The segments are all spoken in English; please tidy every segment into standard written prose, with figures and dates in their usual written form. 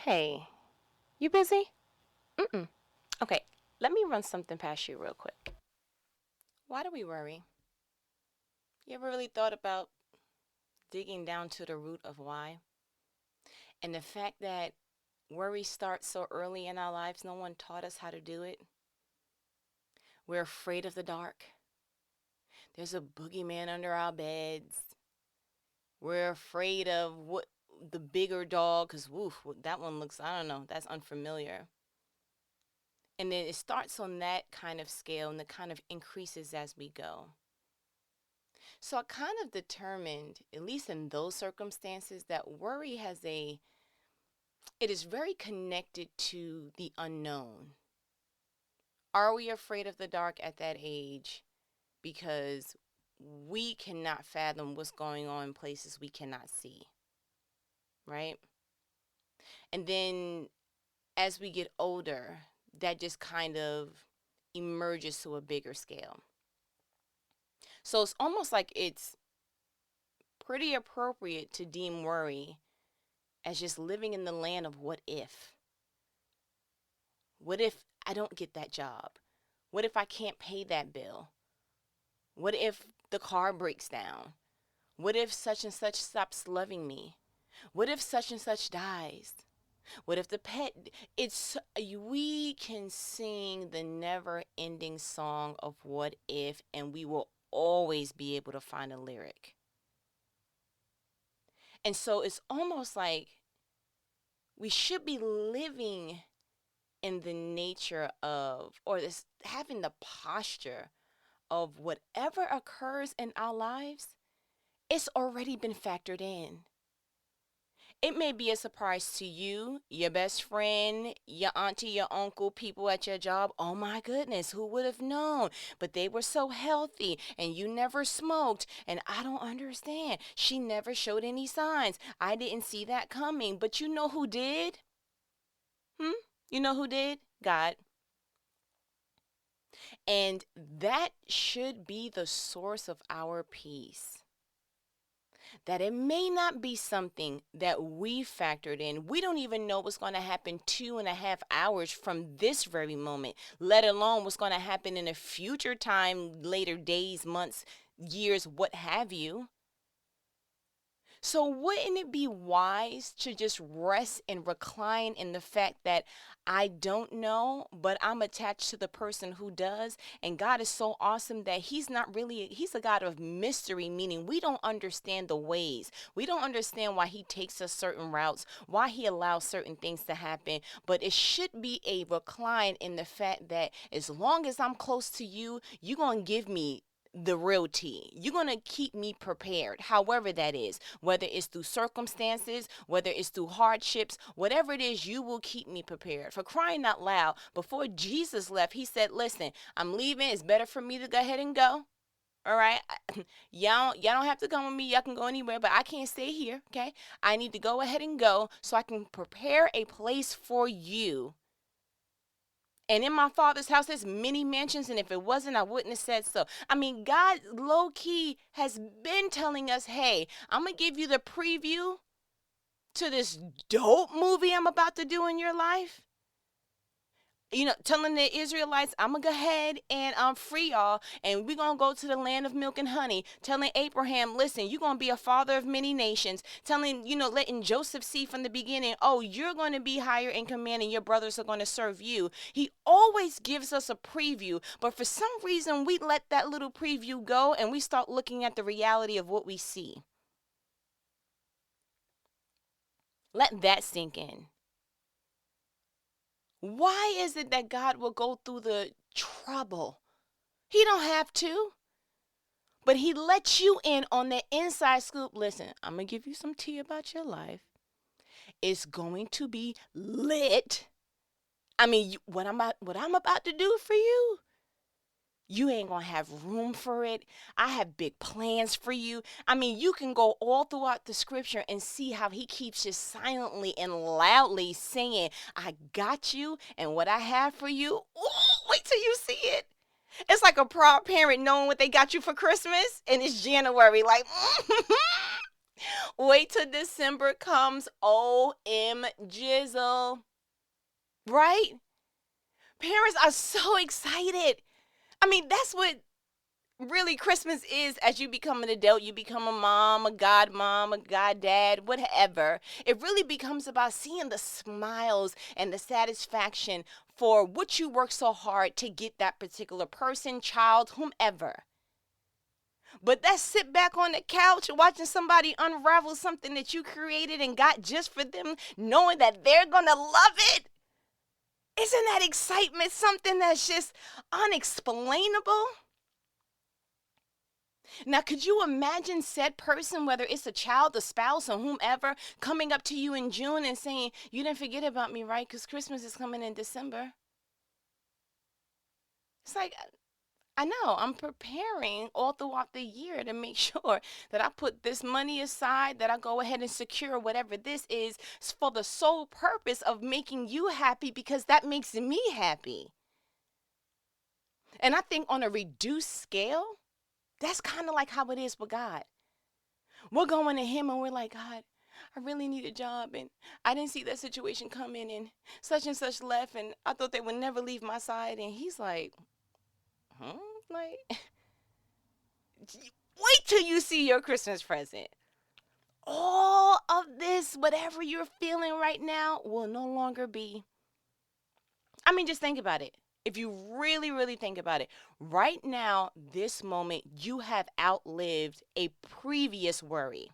Hey, you busy? Mm-mm. Okay, let me run something past you real quick. Why do we worry? You ever really thought about digging down to the root of why? And the fact that worry starts so early in our lives, no one taught us how to do it. We're afraid of the dark. There's a boogeyman under our beds. We're afraid of what the bigger dog, because woof, that one looks, I don't know, that's unfamiliar. And then it starts on that kind of scale and it kind of increases as we go. So I kind of determined, at least in those circumstances, that worry it is very connected to the unknown. Are we afraid of the dark at that age? Because we cannot fathom what's going on in places we cannot see, right? And then as we get older, that just kind of emerges to a bigger scale. So it's almost like it's pretty appropriate to deem worry as just living in the land of what if. What if I don't get that job? What if I can't pay that bill? What if the car breaks down? What if such and such stops loving me? What if such and such dies? What if the pet, we can sing the never ending song of what if, and we will always be able to find a lyric. And so it's almost like we should be living in the nature of, or this having the posture of whatever occurs in our lives, it's already been factored in. It may be a surprise to you, your best friend, your auntie, your uncle, people at your job. Oh my goodness, who would have known? But they were so healthy and you never smoked. And I don't understand. She never showed any signs. I didn't see that coming. But you know who did? You know who did? God. And that should be the source of our peace. That it may not be something that we factored in. We don't even know what's going to happen 2.5 hours from this very moment, let alone what's going to happen in a future time, later days, months, years, what have you. So wouldn't it be wise to just rest and recline in the fact that I don't know, but I'm attached to the person who does? And God is so awesome that he's a God of mystery, meaning we don't understand the ways. We don't understand why he takes us certain routes, why he allows certain things to happen. But it should be a recline in the fact that as long as I'm close to you, you're going to give me the real tea. You're going to keep me prepared, however that is, whether it's through circumstances, whether it's through hardships, whatever it is, you will keep me prepared. For crying out loud, before Jesus left, he said, listen, I'm leaving. It's better for me to go ahead and go. All right. Y'all don't have to come with me. Y'all can go anywhere, but I can't stay here. Okay. I need to go ahead and go so I can prepare a place for you. And in my father's house, there's many mansions, and if it wasn't, I wouldn't have said so. I mean, God low key has been telling us, hey, I'm going to give you the preview to this dope movie I'm about to do in your life. Telling the Israelites, I'm going to go ahead and free y'all, and we're going to go to the land of milk and honey. Telling Abraham, listen, you're going to be a father of many nations. Letting Joseph see from the beginning, oh, you're going to be higher in command and your brothers are going to serve you. He always gives us a preview, but for some reason, we let that little preview go and we start looking at the reality of what we see. Let that sink in. Why is it that God will go through the trouble? He don't have to. But he lets you in on the inside scoop. Listen, I'm going to give you some tea about your life. It's going to be lit. I mean, what I'm about to do for you, you ain't going to have room for it. I have big plans for you. I mean, you can go all throughout the scripture and see how he keeps just silently and loudly saying, I got you and what I have for you. Ooh, wait till you see it. It's like a proud parent knowing what they got you for Christmas and it's January. Like, Wait till December comes. OM jizzle. Right? Parents are so excited. I mean, that's what really Christmas is. As you become an adult, you become a mom, a godmom, a goddad, whatever. It really becomes about seeing the smiles and the satisfaction for what you work so hard to get that particular person, child, whomever. But that sit back on the couch watching somebody unravel something that you created and got just for them, knowing that they're gonna love it. Isn't that excitement something that's just unexplainable? Now, could you imagine said person, whether it's a child, a spouse, or whomever, coming up to you in June and saying, "You didn't forget about me, right? Because Christmas is coming in December." It's like, I know I'm preparing all throughout the year to make sure that I put this money aside, that I go ahead and secure whatever this is for the sole purpose of making you happy because that makes me happy. And I think on a reduced scale, that's kind of like how it is with God. We're going to Him and we're like, "God, I really need a job and I didn't see that situation coming and such left and I thought they would never leave my side." And He's like, "Huh?" Like, wait till you see your Christmas present. All of this, whatever you're feeling right now, will no longer be. I mean, just think about it. If you really, really think about it, right now, this moment, you have outlived a previous worry.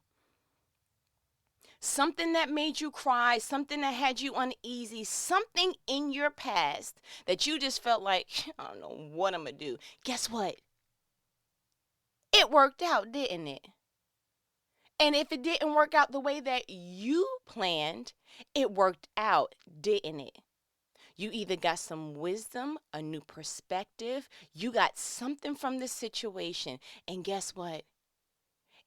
Something that made you cry, something that had you uneasy, something in your past that you just felt like, "I don't know what I'm going to do." Guess what? It worked out, didn't it? And if it didn't work out the way that you planned, it worked out, didn't it? You either got some wisdom, a new perspective, you got something from this situation. And guess what?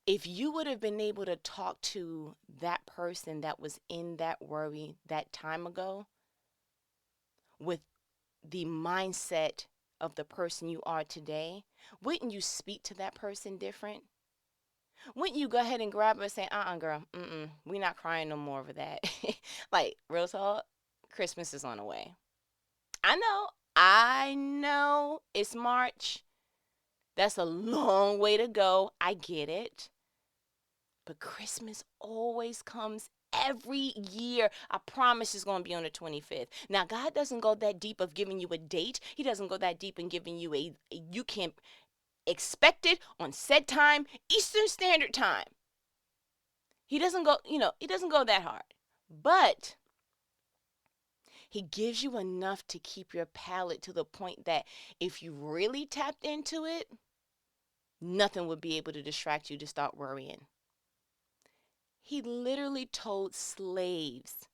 If you would have been able to talk to that person that was in that worry that time ago with the mindset of the person you are today, wouldn't you speak to that person different? Wouldn't you go ahead and grab her and say, "Girl, we not crying no more over that." Like, real talk, Christmas is on the way. I know it's March. That's a long way to go. I get it. But Christmas always comes every year. I promise it's going to be on the 25th. Now, God doesn't go that deep of giving you a date. He doesn't go that deep in giving you you can expect it on said time, Eastern Standard Time. He doesn't go, he doesn't go that hard. But He gives you enough to keep your palate to the point that if you really tapped into it, nothing would be able to distract you to start worrying. He literally told slaves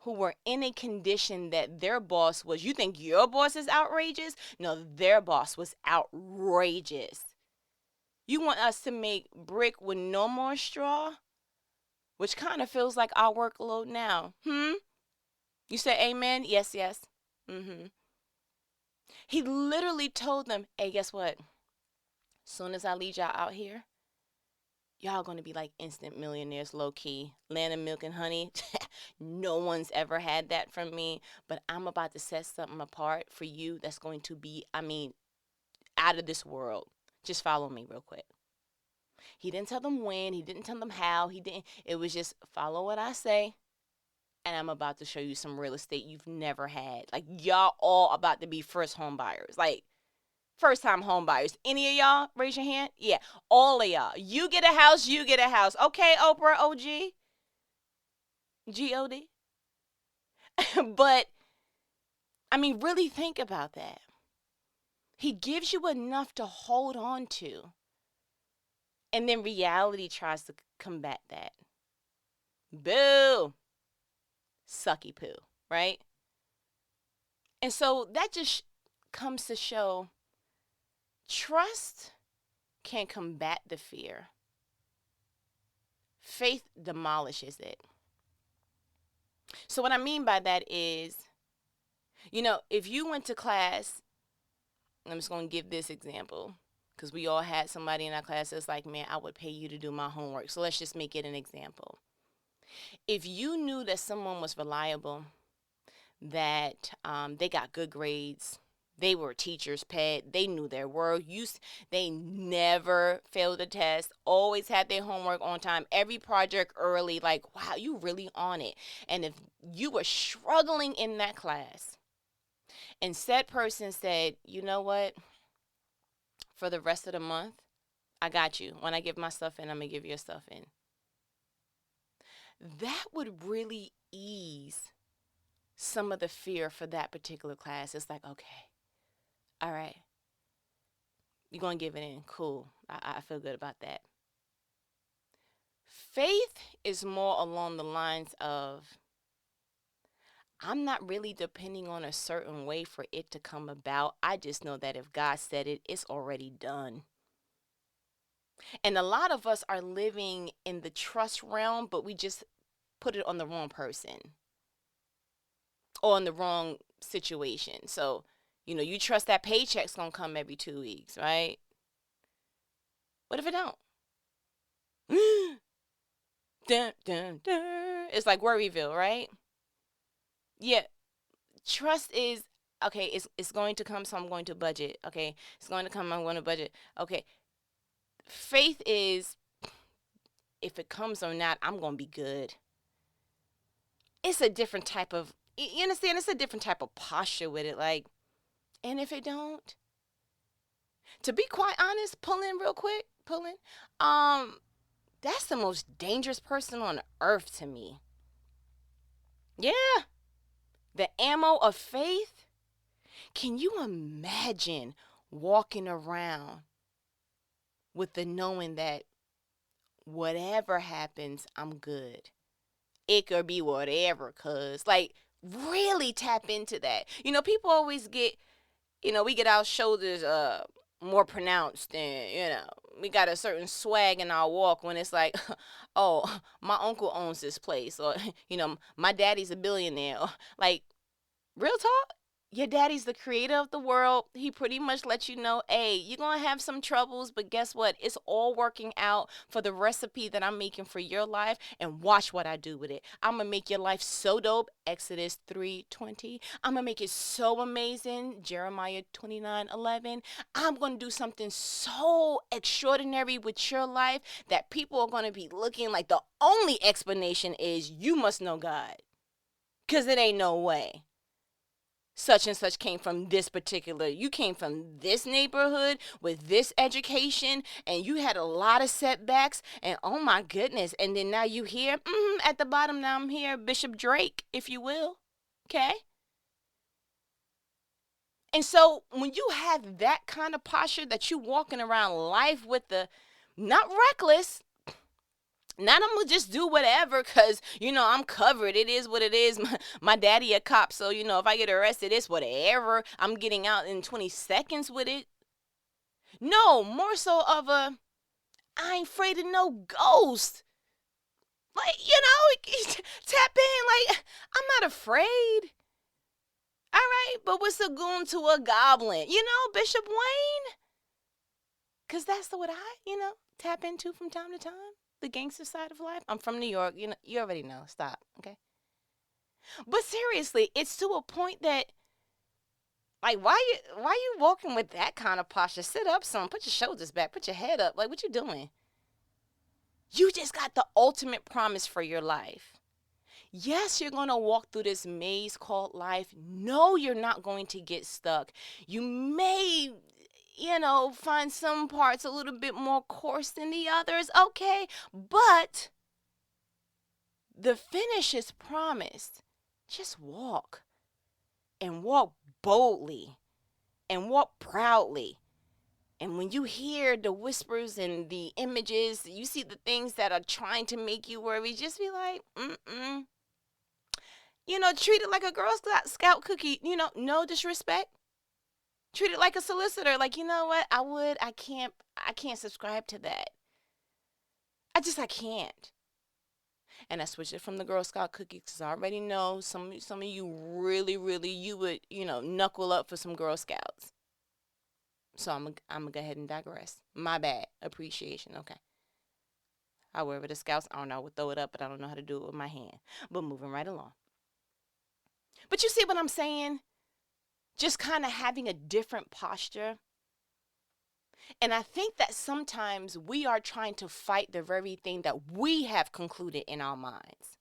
who were in a condition that their boss was, "You think your boss is outrageous?" No, their boss was outrageous. "You want us to make brick with no more straw?" Which kind of feels like our workload now. You say amen? Yes, yes. He literally told them, "Hey, guess what? Soon as I lead y'all out here, y'all gonna be like instant millionaires, low key. Land of milk and honey." No one's ever had that from me, but I'm about to set something apart for you that's going to be, out of this world. Just follow me real quick. He didn't tell them when, he didn't tell them how, it was just follow what I say. And I'm about to show you some real estate you've never had. Like, y'all all about to be first home buyers. Like, first time home buyers. Any of y'all? Raise your hand. Yeah, all of y'all. You get a house, you get a house. Okay, Oprah, OG, God. But, really think about that. He gives you enough to hold on to. And then reality tries to combat that. Boo. Sucky poo, right? And so that just comes to show trust can combat the fear. Faith demolishes it. So what I mean by that is, if you went to class, I'm just going to give this example. Because we all had somebody in our class that's like, man, I would pay you to do my homework. So let's just make it an example. If you knew that someone was reliable, that they got good grades, they were teacher's pet, they knew their work, they never failed a test, always had their homework on time, every project early, like, wow, you really on it. And if you were struggling in that class and said person said, you know what, for the rest of the month, I got you. When I give my stuff in, I'm going to give your stuff in. That would really ease some of the fear for that particular class. It's like, okay, all right, you're going to give it in. Cool. I feel good about that. Faith is more along the lines of, I'm not really depending on a certain way for it to come about. I just know that if God said it, it's already done. And a lot of us are living in the trust realm, but we just put it on the wrong person or on the wrong situation. So, you trust that paycheck's going to come every 2 weeks, right? What if it don't? Dun, dun, dun. It's like Worryville, right? Yeah. Trust is, okay, it's going to come, so I'm going to budget. Okay, it's going to come, I'm going to budget. Okay. Faith is, if it comes or not, I'm going to be good. It's a different type of, you understand? It's a different type of posture with it. Like, and if it don't, to be quite honest, pull in real quick, that's the most dangerous person on earth to me. Yeah. The ammo of faith. Can you imagine walking around with the knowing that whatever happens, I'm good? It could be whatever, cuz. Like, really tap into that. People always get, we get our shoulders more pronounced and, we got a certain swag in our walk when it's like, oh, my uncle owns this place, or, my daddy's a billionaire. Like, real talk, your daddy's the creator of the world. He pretty much lets you know, hey, you're going to have some troubles, but guess what? It's all working out for the recipe that I'm making for your life, and watch what I do with it. I'm going to make your life so dope, Exodus 3:20. I'm going to make it so amazing, Jeremiah 29:11. I'm going to do something so extraordinary with your life that people are going to be looking like the only explanation is you must know God, because it ain't no way such and such came from this particular, you came from this neighborhood with this education, and you had a lot of setbacks, and oh my goodness, and then now you here, at the bottom, now I'm here, Bishop Drake, if you will, okay? And so when you have that kind of posture that you walking around life with the, not reckless, not I'm gonna just do whatever because I'm covered. It is what it is. My daddy a cop, so if I get arrested, it's whatever. I'm getting out in 20 seconds with it. No, more so of a, I ain't afraid of no ghost. Like, tap in. Like, I'm not afraid. All right, but what's a goon to a goblin? Bishop Wayne? Because that's what I, tap into from time to time. The gangster side of life. I'm from New York. You already know. Stop. Okay. But seriously, it's to a point that, like, why you walking with that kind of posture? Sit up some. Put your shoulders back. Put your head up. Like, what you doing? You just got the ultimate promise for your life. Yes, you're going to walk through this maze called life. No, you're not going to get stuck. You may, find some parts a little bit more coarse than the others. Okay. But the finish is promised. Just walk, and walk boldly, and walk proudly. And when you hear the whispers and the images, you see the things that are trying to make you worry, just be like, treat it like a Girl Scout cookie. No disrespect. Treat it like a solicitor. Like, you know what? I can't subscribe to that. I can't. And I switched it from the Girl Scout cookies because I already know some of you really, really, you would, knuckle up for some Girl Scouts. So I'm gonna go ahead and digress. My bad. Appreciation. Okay. However, the scouts, I don't know, I would throw it up, but I don't know how to do it with my hand. But moving right along. But you see what I'm saying? Just kind of having a different posture. And I think that sometimes we are trying to fight the very thing that we have concluded in our minds.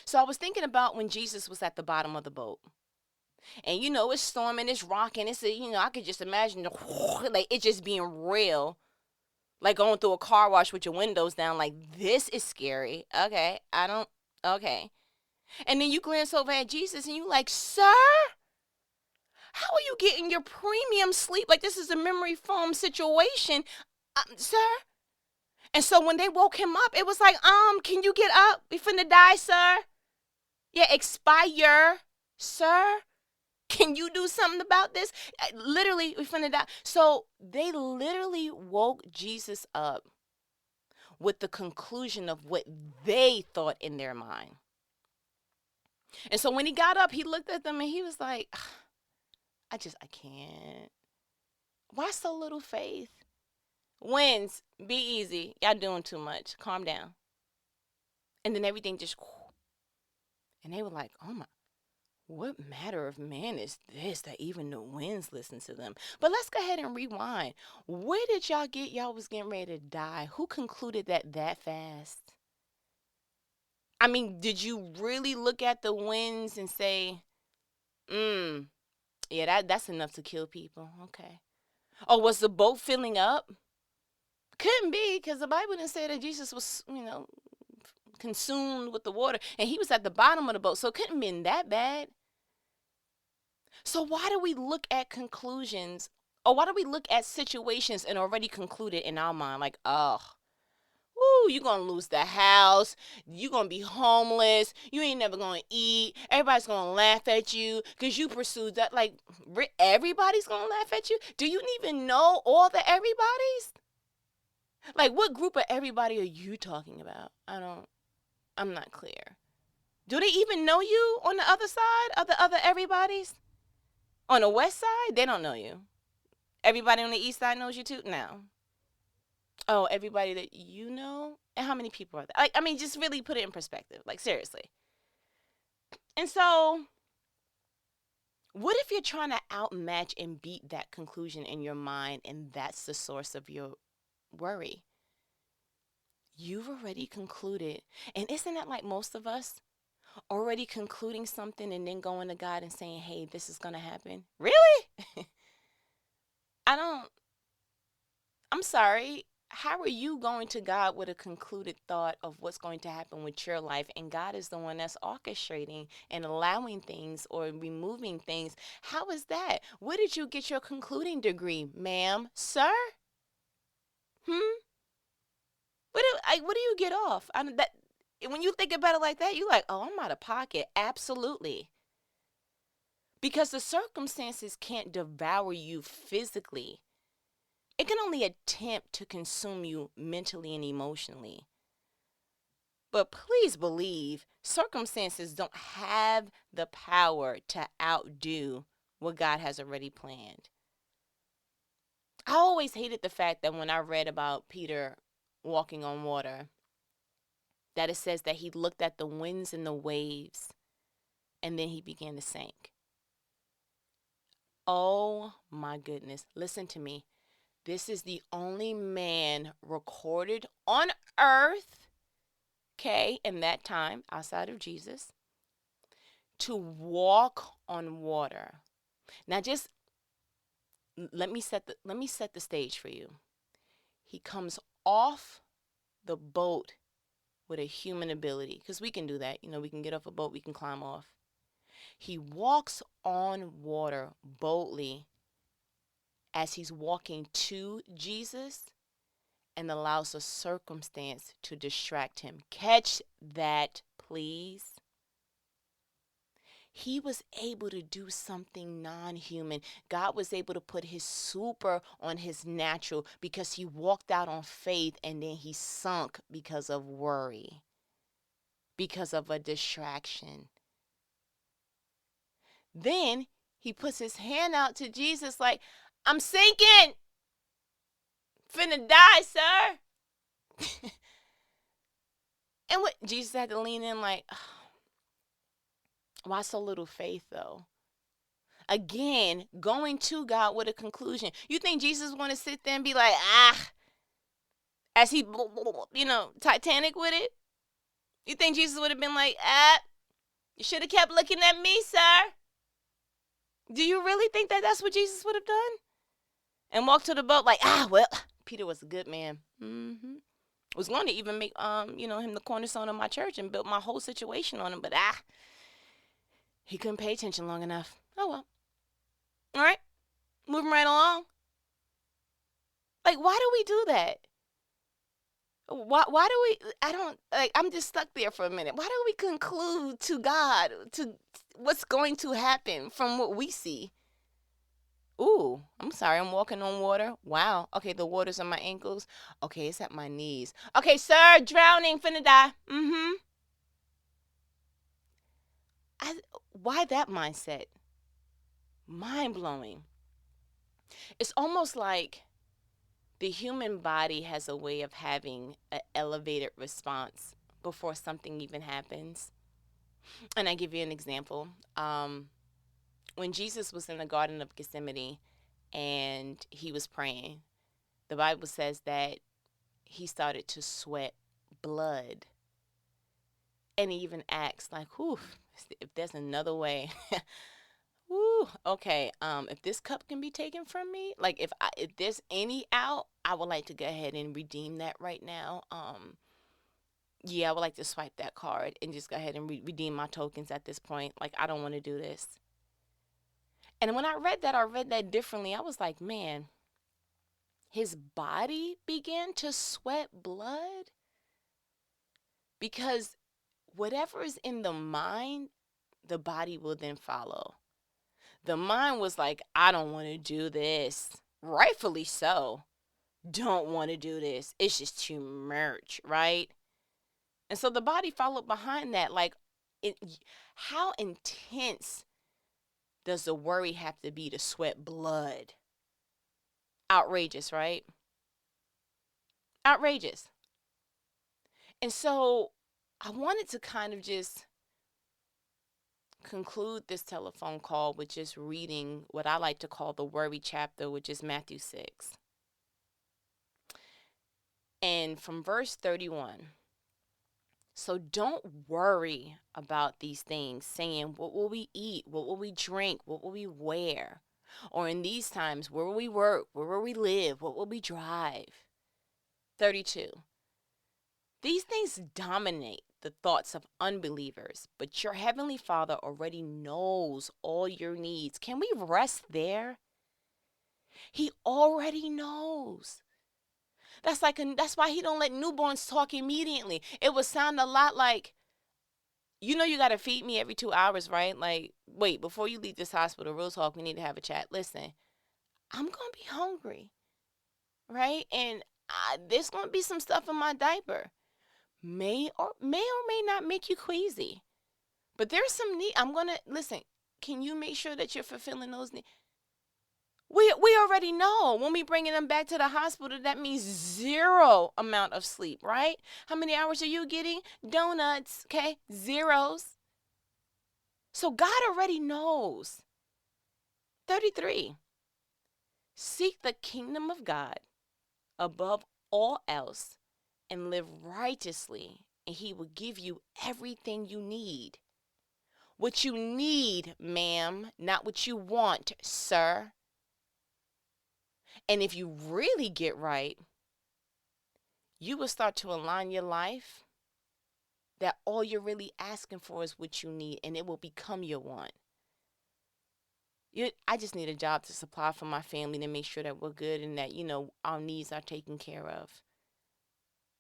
So I was thinking about when Jesus was at the bottom of the boat. And it's storming, it's rocking, I could just imagine like it just being real. Like going through a car wash with your windows down, like this is scary. Okay, okay. And then you glance over at Jesus and you like, sir, how are you getting your premium sleep? Like this is a memory foam situation, sir. And so when they woke him up, it was like, can you get up? We finna die, sir. Yeah, expire, sir. Can you do something about this? Literally, we finna die. So they literally woke Jesus up with the conclusion of what they thought in their mind. And so when he got up, he looked at them and he was like, I can't. Why so little faith? Winds, be easy. Y'all doing too much. Calm down. And then everything just, and they were like, oh my, what matter of man is this that even the winds listen to them? But let's go ahead and rewind. Where did y'all get y'all was getting ready to die? Who concluded that fast? I mean, did you really look at the winds and say, yeah, that's enough to kill people? Okay. Oh, was the boat filling up? Couldn't be, because the Bible didn't say that Jesus was, consumed with the water. And he was at the bottom of the boat, so it couldn't have been that bad. So why do we look at conclusions, or why do we look at situations and already conclude it in our mind? Like, you're going to lose the house. You're going to be homeless. You ain't never going to eat. Everybody's going to laugh at you because you pursued that. Like, everybody's going to laugh at you? Do you even know all the everybody's? Like, what group of everybody are you talking about? I'm not clear. Do they even know you on the other side of the other everybody's? On the west side, they don't know you. Everybody on the east side knows you too? No. Oh, everybody that you know? And how many people are there? Like, just really put it in perspective. Like, seriously. And so, what if you're trying to outmatch and beat that conclusion in your mind, and that's the source of your worry? You've already concluded. And isn't that like most of us? Already concluding something and then going to God and saying, hey, this is going to happen? Really? I'm sorry. How are you going to God with a concluded thought of what's going to happen with your life? And God is the one that's orchestrating and allowing things or removing things. How is that? Where did you get your concluding degree, ma'am, sir? What do you get off? When you think about it like that, you're like, oh, I'm out of pocket. Absolutely. Because the circumstances can't devour you physically. It can only attempt to consume you mentally and emotionally. But please believe, circumstances don't have the power to outdo what God has already planned. I always hated the fact that when I read about Peter walking on water, that it says that he looked at the winds and the waves, and then he began to sink. Oh my goodness. Listen to me. This is the only man recorded on earth, okay, in that time, outside of Jesus, to walk on water. Now just let me set the stage for you. He comes off the boat with a human ability, because we can do that. We can get off a boat, we can climb off. He walks on water boldly as he's walking to Jesus, and allows a circumstance to distract him. Catch that, please. He was able to do something non-human. God was able to put his super on his natural because he walked out on faith, and then he sunk because of worry, because of a distraction. Then he puts his hand out to Jesus like, I'm sinking. Finna die, sir. And what Jesus had to lean in like, oh, why so little faith though? Again, going to God with a conclusion. You think Jesus was going to sit there and be like, as he, Titanic with it? You think Jesus would have been like, you should have kept looking at me, sir? Do you really think that that's what Jesus would have done? And walked to the boat like, well, Peter was a good man. Was going to even make, him the cornerstone of my church and built my whole situation on him. But, he couldn't pay attention long enough. Oh, well. All right. Moving right along. Like, why do we do that? Why do we, I'm just stuck there for a minute. Why do we conclude to God, to what's going to happen from what we see? Ooh, I'm sorry, I'm walking on water. Wow. Okay, the water's on my ankles. Okay, it's at my knees. Okay, sir, drowning, finna die. Why that mindset? Mind-blowing. It's almost like the human body has a way of having an elevated response before something even happens. And I give you an example. When Jesus was in the Garden of Gethsemane and he was praying, the Bible says that he started to sweat blood. And he even asked, like, if there's another way, okay, if this cup can be taken from me, like if there's any out, I would like to go ahead and redeem that right now. Yeah, I would like to swipe that card and just go ahead and redeem my tokens at this point. Like, I don't want to do this. And when I read that differently. I was like, man, his body began to sweat blood because whatever is in the mind, the body will then follow. The mind was like, I don't want to do this. Rightfully so. Don't want to do this. It's just too much, right? And so the body followed behind that. Like, how intense does the worry have to be to sweat blood? Outrageous, right? Outrageous. And so I wanted to kind of just conclude this telephone call with just reading what I like to call the worry chapter, which is Matthew 6. And from verse 31. So don't worry about these things, saying, what will we eat? What will we drink? What will we wear? Or in these times, where will we work? Where will we live? What will we drive? 32. These things dominate the thoughts of unbelievers, but your heavenly Father already knows all your needs. Can we rest there? He already knows. That's why he don't let newborns talk immediately. It would sound a lot like, you got to feed me every 2 hours, right? Like, wait, before you leave this hospital, real talk, we need to have a chat. Listen, I'm going to be hungry, right? And there's going to be some stuff in my diaper. May or may not make you queasy. But there's some need. Listen, can you make sure that you're fulfilling those needs? We already know when we bringing them back to the hospital, that means zero amount of sleep, right? How many hours are you getting? Donuts, okay? Zeros. So God already knows. 33. Seek the kingdom of God above all else and live righteously, and he will give you everything you need. What you need, ma'am, not what you want, sir. And if you really get right, you will start to align your life that all you're really asking for is what you need, and it will become your want. I just need a job to supply for my family to make sure that we're good and that, our needs are taken care of.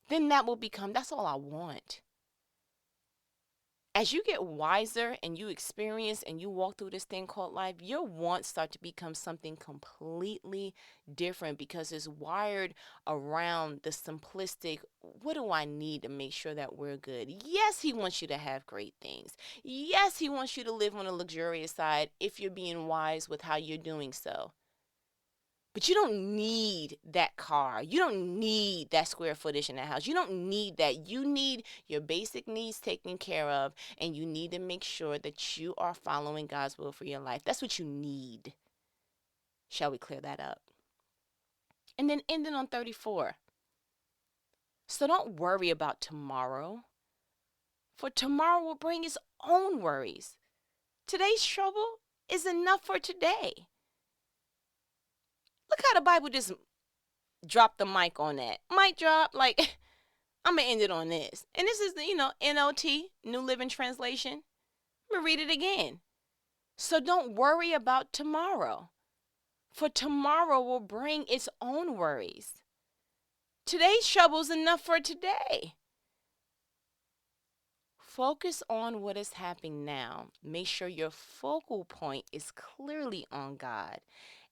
Then that's all I want. As you get wiser and you experience and you walk through this thing called life, your wants start to become something completely different because it's wired around the simplistic, what do I need to make sure that we're good? Yes, he wants you to have great things. Yes, he wants you to live on the luxurious side if you're being wise with how you're doing so. But you don't need that car. You don't need that square footage in that house. You don't need that. You need your basic needs taken care of, and you need to make sure that you are following God's will for your life. That's what you need. Shall we clear that up? And then ending on 34. So don't worry about tomorrow, for tomorrow will bring its own worries. Today's trouble is enough for today. Look how the Bible just dropped the mic on that. Mic drop, like, I'm going to end it on this. And this is the, NLT, New Living Translation. I'm going to read it again. So don't worry about tomorrow, for tomorrow will bring its own worries. Today's trouble is enough for today. Focus on what is happening now. Make sure your focal point is clearly on God,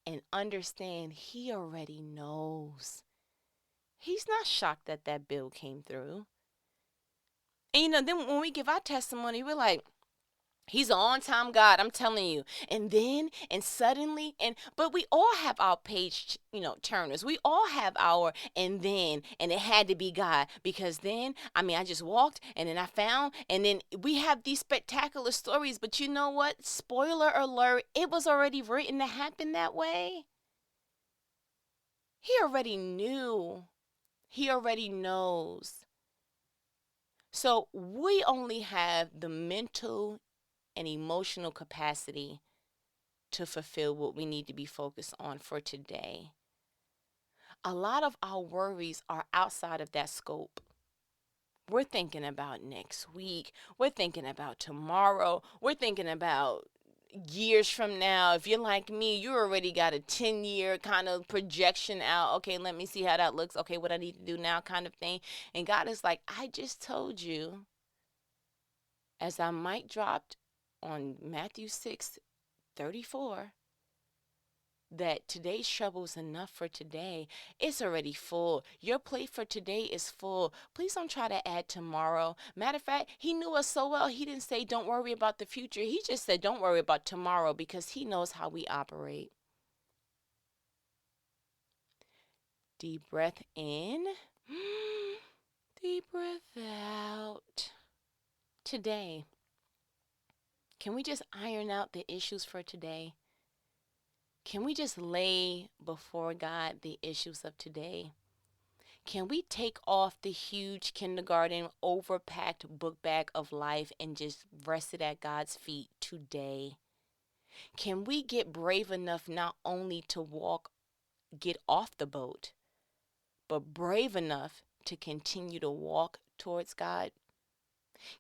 and understand He already knows. He's not shocked that that bill came through. And then when we give our testimony, we're like, He's an on-time God, I'm telling you. And then, and suddenly, but we all have our page, turners. We all have our and then, and it had to be God. Because then, I just walked, and then I found, and then we have these spectacular stories. But you know what? Spoiler alert, it was already written to happen that way. He already knew. He already knows. So we only have the mental and emotional capacity to fulfill what we need to be focused on for today. A lot of our worries are outside of that scope. We're thinking about next week. We're thinking about tomorrow. We're thinking about years from now. If you're like me, you already got a 10-year kind of projection out. Okay, let me see how that looks. Okay, what I need to do now kind of thing. And God is like, I just told you, as our mic dropped on Matthew 6:34, that today's trouble is enough for today. It's already full. Your plate for today is full. Please don't try to add tomorrow. Matter of fact, He knew us so well, He didn't say don't worry about the future. He just said don't worry about tomorrow, because He knows how we operate. Deep breath in. Deep breath out. Today, can we just iron out the issues for today? Can we just lay before God the issues of today? Can we take off the huge kindergarten overpacked book bag of life and just rest it at God's feet today? Can we get brave enough not only to get off the boat, but brave enough to continue to walk towards God?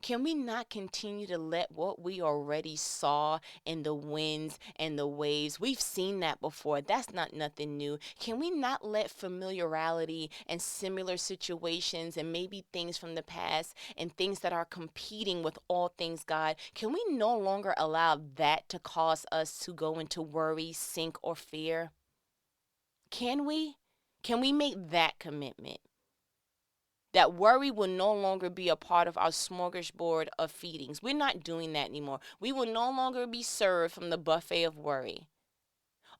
Can we not continue to let what we already saw in the winds and the waves? We've seen that before. That's not nothing new. Can we not let familiarity and similar situations and maybe things from the past and things that are competing with all things God, can we no longer allow that to cause us to go into worry, sink, or fear? Can we? Can we make that commitment? That worry will no longer be a part of our smorgasbord of feedings. We're not doing that anymore. We will no longer be served from the buffet of worry.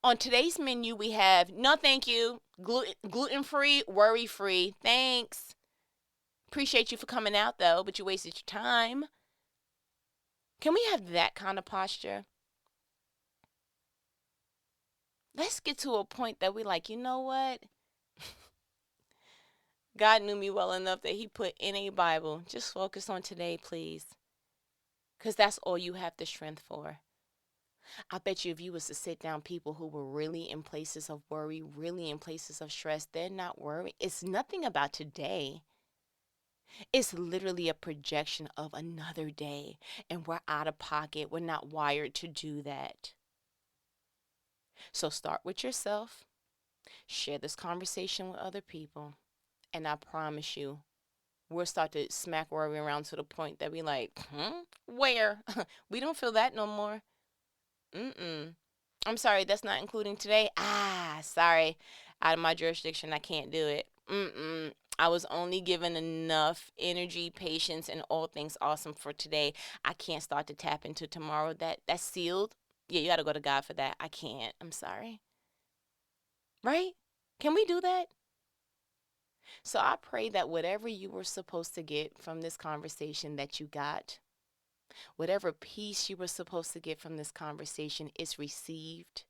On today's menu, we have no thank you, gluten-free, worry-free. Thanks. Appreciate you for coming out, though, but you wasted your time. Can we have that kind of posture? Let's get to a point that we're like, you know what? God knew me well enough that He put in a Bible. Just focus on today, please. Because that's all you have the strength for. I bet you if you was to sit down people who were really in places of worry, really in places of stress, they're not worried. It's nothing about today. It's literally a projection of another day. And we're out of pocket. We're not wired to do that. So start with yourself. Share this conversation with other people. And I promise you, we'll start to smack worry around to the point that we like, where? We don't feel that no more. I'm sorry, that's not including today. Sorry. Out of my jurisdiction, I can't do it. I was only given enough energy, patience, and all things awesome for today. I can't start to tap into tomorrow. That's sealed. Yeah, you got to go to God for that. I can't. I'm sorry. right? Can we do that? So I pray that whatever you were supposed to get from this conversation that you got, whatever peace you were supposed to get from this conversation is received.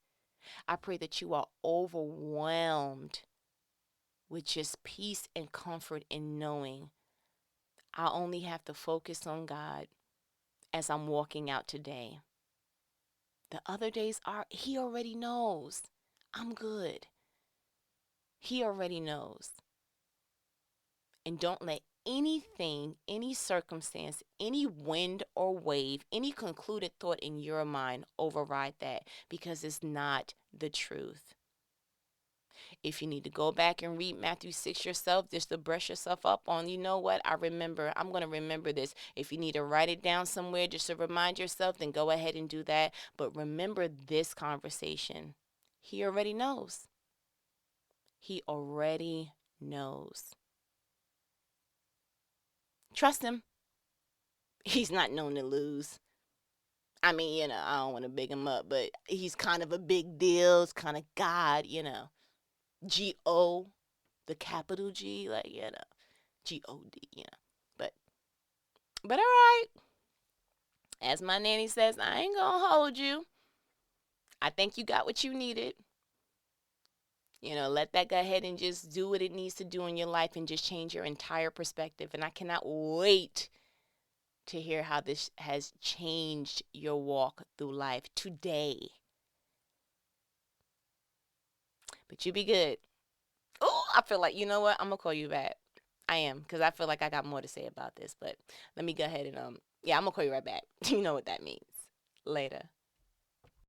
I pray that you are overwhelmed with just peace and comfort in knowing I only have to focus on God as I'm walking out today. The other days are, He already knows. I'm good. He already knows. And don't let anything, any circumstance, any wind or wave, any concluded thought in your mind override that, because it's not the truth. If you need to go back and read Matthew 6 yourself, just to brush yourself up on, you know what, I'm going to remember this. If you need to write it down somewhere just to remind yourself, then go ahead and do that. But remember this conversation. He already knows. He already knows. Trust him. He's not known to lose. I mean, I don't want to big him up, but he's kind of a big deal. It's kind of God, G-O, the capital G, like, G-O-D, But all right. As my nanny says, I ain't gonna hold you. I think you got what you needed. Let that go ahead and just do what it needs to do in your life and just change your entire perspective. And I cannot wait to hear how this has changed your walk through life today. But you be good. Oh, I feel like, you know what? I'm going to call you back. I am, because I feel like I got more to say about this. But let me go ahead and, yeah, I'm going to call you right back. You know what that means. Later.